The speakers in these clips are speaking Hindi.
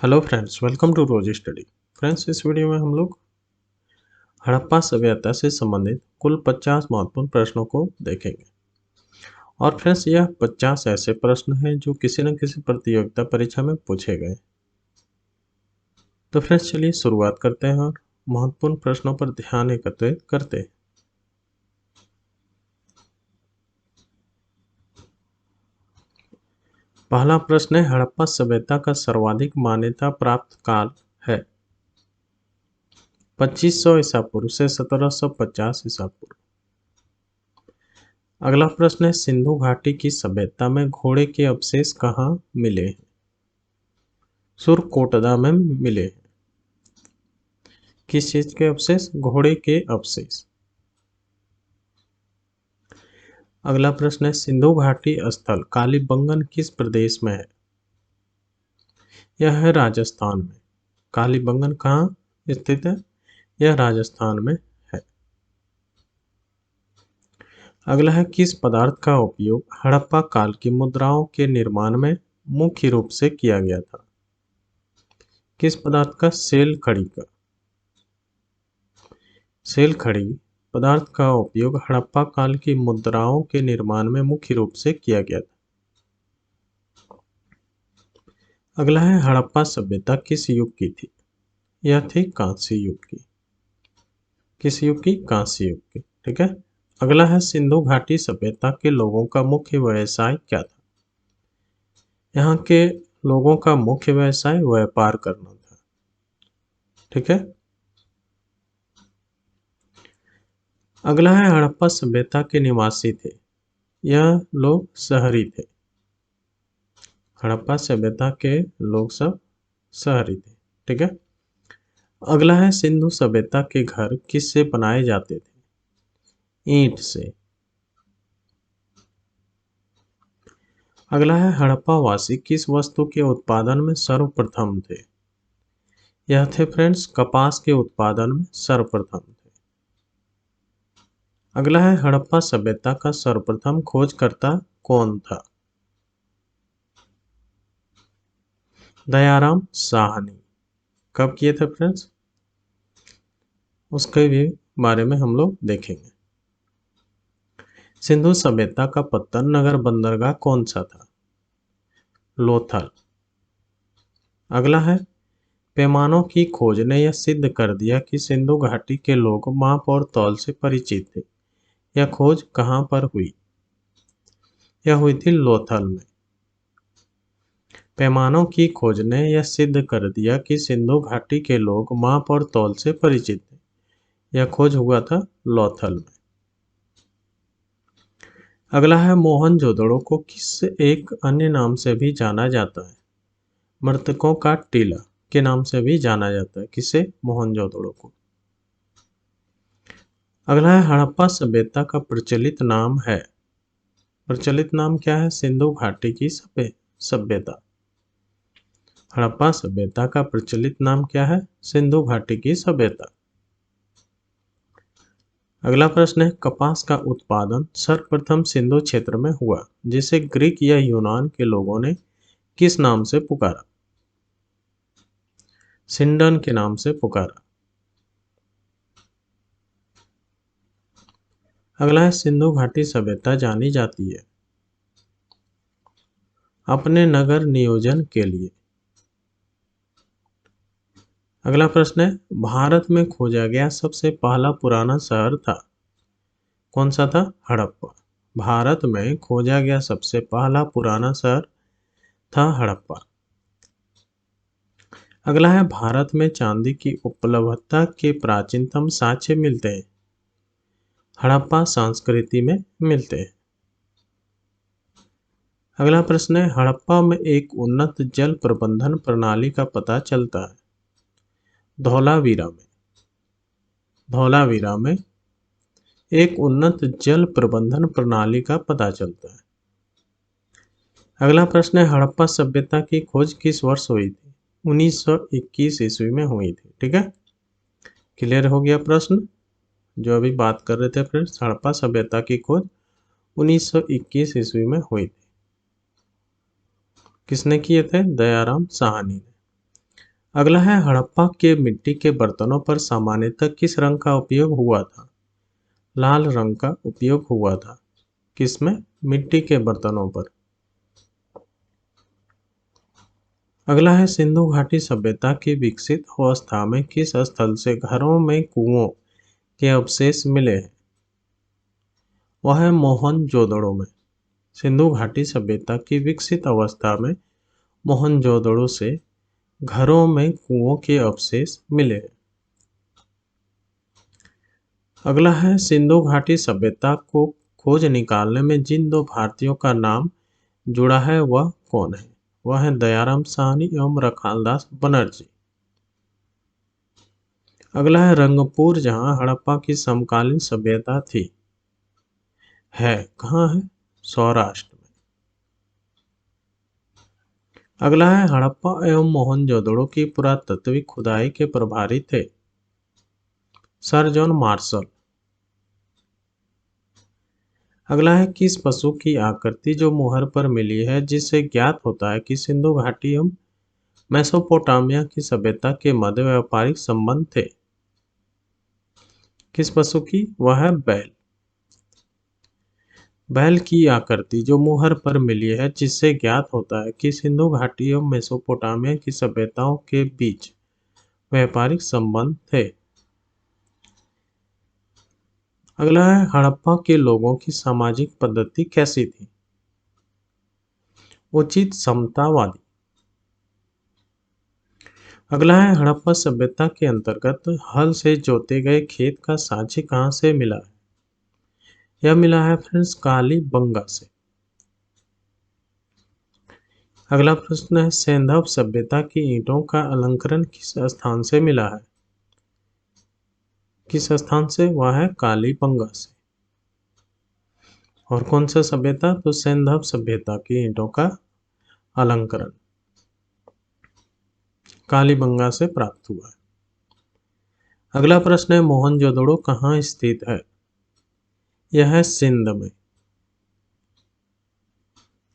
हेलो फ्रेंड्स, वेलकम टू रोज स्टडी। फ्रेंड्स, इस वीडियो में हम लोग हड़प्पा सभ्यता से संबंधित कुल 50 महत्वपूर्ण प्रश्नों को देखेंगे। और फ्रेंड्स, यह 50 ऐसे प्रश्न हैं जो किसी न किसी प्रतियोगिता परीक्षा में पूछे गए। तो फ्रेंड्स, चलिए शुरुआत करते हैं और महत्वपूर्ण प्रश्नों पर ध्यान एकत्रित करते हैं। पहला प्रश्न है, हड़प्पा सभ्यता का सर्वाधिक मान्यता प्राप्त काल है 2500 ईसा पूर्व से 1750 ईसा पूर्व। अगला प्रश्न है, सिंधु घाटी की सभ्यता में घोड़े के अवशेष कहाँ मिले हैं? सुरकोटदा में मिले हैं। किस चीज के अवशेष? घोड़े के अवशेष। अगला प्रश्न है, सिंधु घाटी स्थल कालीबंगन किस प्रदेश में है? यह है राजस्थान में। कालीबंगन कहाँ स्थित है? यह राजस्थान में है। अगला है, किस पदार्थ का उपयोग हड़प्पा काल की मुद्राओं के निर्माण में मुख्य रूप से किया गया था? किस पदार्थ का? सेल खड़ी का। सेल खड़ी पदार्थ का उपयोग हड़प्पा काल की मुद्राओं के निर्माण में मुख्य रूप से किया गया था। अगला है, हड़प्पा सभ्यता किस युग की थी? यह थी कांस्य युग की। किस युग की? कांस्य युग की। ठीक है। अगला है, सिंधु घाटी सभ्यता के लोगों का मुख्य व्यवसाय क्या था? यहाँ के लोगों का मुख्य व्यवसाय व्यापार करना था। ठीक है। अगला है, हड़प्पा सभ्यता के निवासी थे। यह लोग शहरी थे। हड़प्पा सभ्यता के लोग सब शहरी थे। ठीक है। अगला है, सिंधु सभ्यता के घर किससे बनाए जाते थे? ईंट से। अगला है, हड़प्पा वासी किस वस्तु के उत्पादन में सर्वप्रथम थे? यह थे फ्रेंड्स कपास के उत्पादन में सर्वप्रथम थे। अगला है, हड़प्पा सभ्यता का सर्वप्रथम खोजकर्ता कौन था? दयाराम साहनी। कब किए थे फ्रेंड्स? उसके भी बारे में हम लोग देखेंगे। सिंधु सभ्यता का पत्तन नगर बंदरगाह कौन सा था? लोथल। अगला है, पैमानों की खोज ने यह सिद्ध कर दिया कि सिंधु घाटी के लोग माप और तौल से परिचित थे। यह खोज कहाँ पर हुई? यह हुई थी लोथल में। पैमानों की खोज ने यह सिद्ध कर दिया कि सिंधु घाटी के लोग माप और तौल से परिचित थे। यह खोज हुआ था लोथल में। अगला है, मोहनजोदड़ो को किस एक अन्य नाम से भी जाना जाता है? मृतकों का टीला के नाम से भी जाना जाता है। किसे? मोहनजोदड़ो को। अगला है, हड़प्पा सभ्यता का प्रचलित नाम है। प्रचलित नाम क्या है? सिंधु घाटी की सभ्यता। हड़प्पा सभ्यता का प्रचलित नाम क्या है? सिंधु घाटी की सभ्यता। अगला प्रश्न है, कपास का उत्पादन सर्वप्रथम सिंधु क्षेत्र में हुआ जिसे ग्रीक या यूनान के लोगों ने किस नाम से पुकारा? सिंडन के नाम से पुकारा। अगला है, सिंधु घाटी सभ्यता जानी जाती है अपने नगर नियोजन के लिए। अगला प्रश्न है, भारत में खोजा गया सबसे पहला पुराना शहर था? कौन सा था? हड़प्पा। भारत में खोजा गया सबसे पहला पुराना शहर था हड़प्पा। अगला है, भारत में चांदी की उपलब्धता के प्राचीनतम साक्ष्य मिलते हैं? हड़प्पा संस्कृति में मिलते हैं। अगला प्रश्न है, हड़प्पा में एक उन्नत जल प्रबंधन प्रणाली का पता चलता है? धौलावीरा में। धौलावीरा में एक उन्नत जल प्रबंधन प्रणाली का पता चलता है। अगला प्रश्न है, हड़प्पा सभ्यता की खोज किस वर्ष हुई थी? 1921 ईस्वी में हुई थी। ठीक है। क्लियर हो गया प्रश्न? जो अभी बात कर रहे थे फ्रेंड्स, हड़प्पा सभ्यता की खोज 1921 ईस्वी में हुई थी। किसने किए थे? दयाराम साहनी ने। अगला है हड़प्पा के मिट्टी के बर्तनों पर सामान्यतः किस रंग का उपयोग हुआ था? लाल रंग का उपयोग हुआ था। किसमें? मिट्टी के बर्तनों पर। अगला है सिंधु घाटी सभ्यता की विकसित अवस्था में किस स्थल से घरों में कुओं के अवशेष मिले हैं? वह है मोहनजोदड़ो में। सिंधु घाटी सभ्यता की विकसित अवस्था में मोहनजोदड़ो से घरों में कुओं के अवशेष मिले हैं। अगला है सिंधु घाटी सभ्यता को खोज निकालने में जिन दो भारतीयों का नाम जुड़ा है वह कौन है? वह है दयाराम साहनी एवं रखालदास बनर्जी। अगला है रंगपुर जहां हड़प्पा की समकालीन सभ्यता थी, है कहाँ है? सौराष्ट्र में। अगला है हड़प्पा एवं मोहनजोदड़ो की पुरातत्विक खुदाई के प्रभारी थे, सर जॉन मार्शल। अगला है किस पशु की आकृति जो मुहर पर मिली है जिससे ज्ञात होता है कि सिंधु घाटी एवं मेसोपोटामिया की सभ्यता के मध्य व्यापारिक संबंध थे? किस पशु की? वह है बैल। बैल की आकृति जो मुहर पर मिली है जिससे ज्ञात होता है कि सिंधु घाटी एवं मेसोपोटामिया की सभ्यताओं के बीच व्यापारिक संबंध थे। अगला है हड़प्पा के लोगों की सामाजिक पद्धति कैसी थी? उचित समतावादी। अगला है हड़प्पा सभ्यता के अंतर्गत हल से जोते गए खेत का साक्ष्य कहाँ से मिला है? यह मिला है फ्रेंड्स कालीबंगा से। अगला प्रश्न है सैंधव सभ्यता की ईंटों का अलंकरण किस स्थान से मिला है? किस स्थान से? वह है कालीबंगा से। और कौन सा सभ्यता? तो सैंधव सभ्यता की ईंटों का अलंकरण कालीबंगा से प्राप्त हुआ है। अगला प्रश्न है मोहनजोदड़ो कहाँ स्थित है? यह है सिंध में।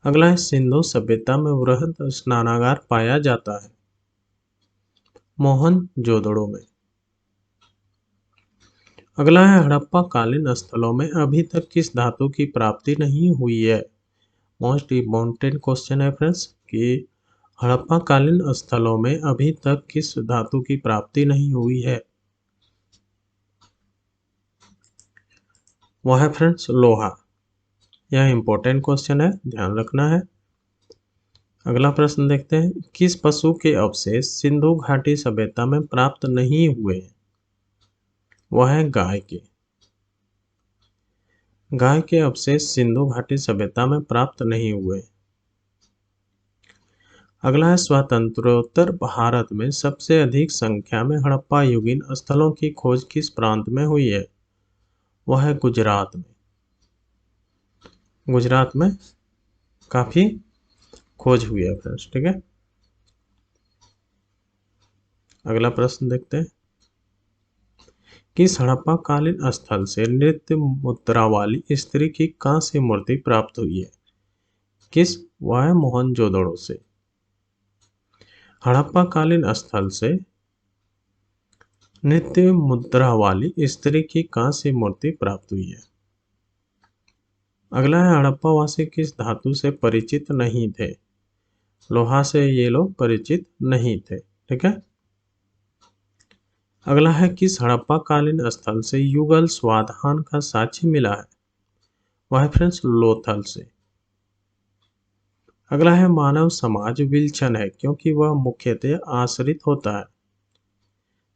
अगला है सिंधु सभ्यता में वृहद स्नानागार पाया जाता है, मोहनजोदड़ो में। अगला है हड़प्पा कालीन स्थलों में अभी तक किस धातु की प्राप्ति नहीं हुई है? मोस्ट इम्पोर्टेंट क्वेश्चन है फ्रेंड्स कि हड़प्पा कालीन स्थलों में अभी तक किस धातु की प्राप्ति नहीं हुई है? वह है फ्रेंड्स लोहा। यह इंपॉर्टेंट क्वेश्चन है, ध्यान रखना है। अगला प्रश्न देखते हैं किस पशु के अवशेष सिंधु घाटी सभ्यता में प्राप्त नहीं हुए? वह है गाय के। गाय के अवशेष सिंधु घाटी सभ्यता में प्राप्त नहीं हुए। अगला है स्वतंत्रोत्तर भारत में सबसे अधिक संख्या में हड़प्पा युगीन स्थलों की खोज किस प्रांत में हुई है? वह है गुजरात में। गुजरात में काफी खोज हुई है फ्रेंड्स, ठीक है। अगला प्रश्न देखते हैं किस हड़प्पा कालीन स्थल से नृत्य मुद्रा वाली स्त्री की कांस्य मूर्ति प्राप्त हुई है? किस? वह है मोहनजोदड़ो से। हड़प्पा कालीन स्थल से नृत्य मुद्रा वाली स्त्री की कांस्य मूर्ति प्राप्त हुई है। अगला है हड़प्पा वासी किस धातु से परिचित नहीं थे? लोहा से ये लोग परिचित नहीं थे, ठीक है। अगला है किस हड़प्पा कालीन स्थल से युगल स्वाधान का साक्ष्य मिला है? वह है फ्रेंड्स लोथल से। अगला है मानव समाज विलक्षण है क्योंकि वह मुख्यतः आश्रित होता है,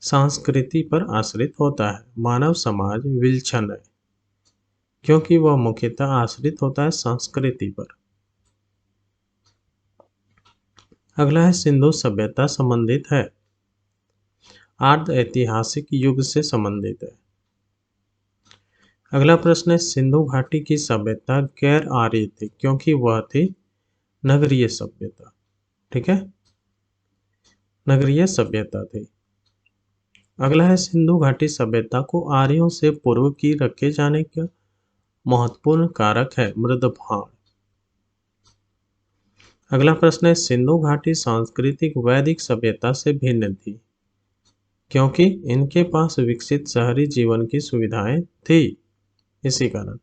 संस्कृति पर आश्रित होता है। मानव समाज विलक्षण है क्योंकि वह मुख्यतः आश्रित होता है संस्कृति पर। अगला है सिंधु सभ्यता संबंधित है, आर्ध ऐतिहासिक युग से संबंधित है। अगला प्रश्न है सिंधु घाटी की सभ्यता गैर आर्य थी क्योंकि वह थी नगरीय सभ्यता, ठीक है, नगरीय सभ्यता थी। अगला है सिंधु घाटी सभ्यता को आर्यों से पूर्व की रखे जाने का महत्वपूर्ण कारक है मृद भाण। अगला प्रश्न है, सिंधु घाटी सांस्कृतिक वैदिक सभ्यता से भिन्न थी क्योंकि इनके पास विकसित शहरी जीवन की सुविधाएं थी, इसी कारण।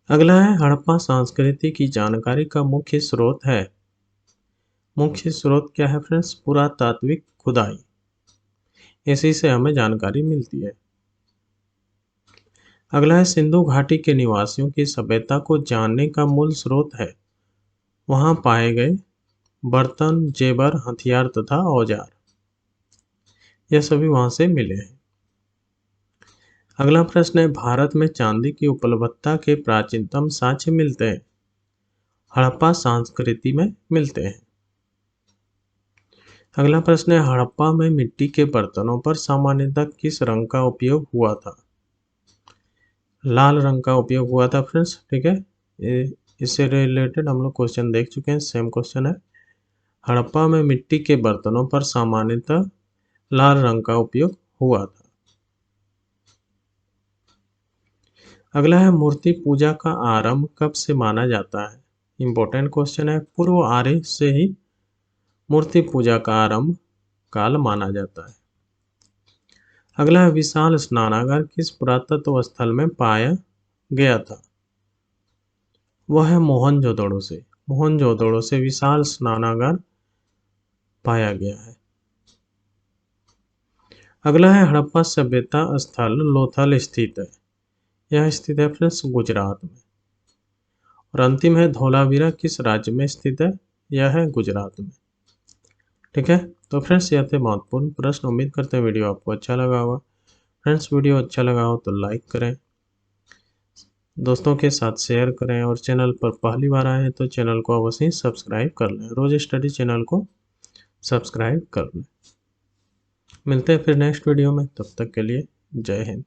अगला है, हड़प्पा संस्कृति की जानकारी का मुख्य स्रोत है। मुख्य स्रोत क्या है फ्रेंड्स? पुरातात्विक खुदाई, इसी से हमें जानकारी मिलती है। अगला है, सिंधु घाटी के निवासियों की सभ्यता को जानने का मूल स्रोत है। वहां पाए गए बर्तन, जेवर, हथियार तथा औजार, यह सभी वहां से मिले हैं। अगला प्रश्न है, भारत में चांदी की उपलब्धता के प्राचीनतम साक्ष्य मिलते हैं। हड़प्पा संस्कृति में मिलते हैं। अगला प्रश्न है, हड़प्पा में मिट्टी के बर्तनों पर सामान्यतः किस रंग का उपयोग हुआ था? लाल रंग का उपयोग हुआ था फ्रेंड्स। ठीक है, इससे रिलेटेड हम लोग क्वेश्चन देख चुके हैं, सेम क्वेश्चन है। हड़प्पा में मिट्टी के बर्तनों पर सामान्यतः लाल रंग का उपयोग हुआ था। अगला है, मूर्ति पूजा का आरंभ कब से माना जाता है? इंपॉर्टेंट क्वेश्चन है। पूर्व आर्य से ही मूर्ति पूजा का आरंभ काल माना जाता है। अगला है, विशाल स्नानागार किस पुरातत्व स्थल में पाया गया था? वह है मोहनजोदड़ो से। मोहनजोदड़ो से विशाल स्नानागार पाया गया है। अगला है, हड़प्पा सभ्यता स्थल लोथल स्थित है। यह स्थित है फ्रेंड्स गुजरात में। और अंतिम है, धोलावीरा किस राज्य में स्थित है? यह है गुजरात में। ठीक है, तो फ्रेंड्स यह थे महत्वपूर्ण प्रश्न। उम्मीद करते हैं वीडियो आपको अच्छा लगा होगा। फ्रेंड्स वीडियो अच्छा लगा हो तो लाइक करें, दोस्तों के साथ शेयर करें, और चैनल पर पहली बार आए हैं तो चैनल को अवश्य सब्सक्राइब कर लें। रोज स्टडी चैनल को सब्सक्राइब कर लें। मिलते हैं फिर नेक्स्ट वीडियो में, तब तक के लिए जय हिंद।